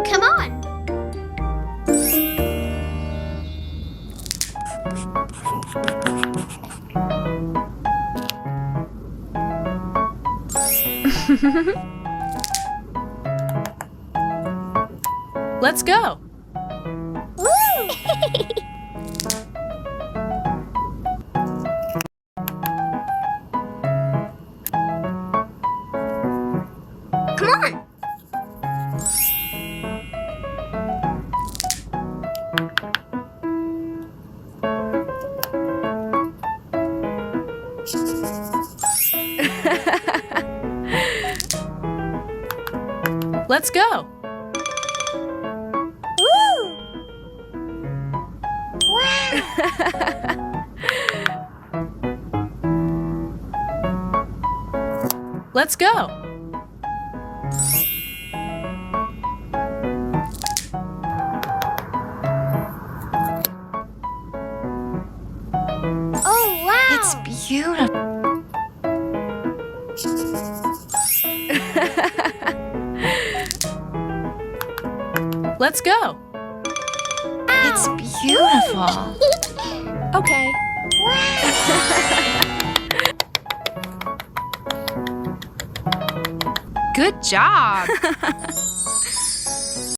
Come on. Let's go. Come on. Let's go. Let's go. Oh, wow. It's beautiful. Let's go. It's beautiful. Okay. Good job.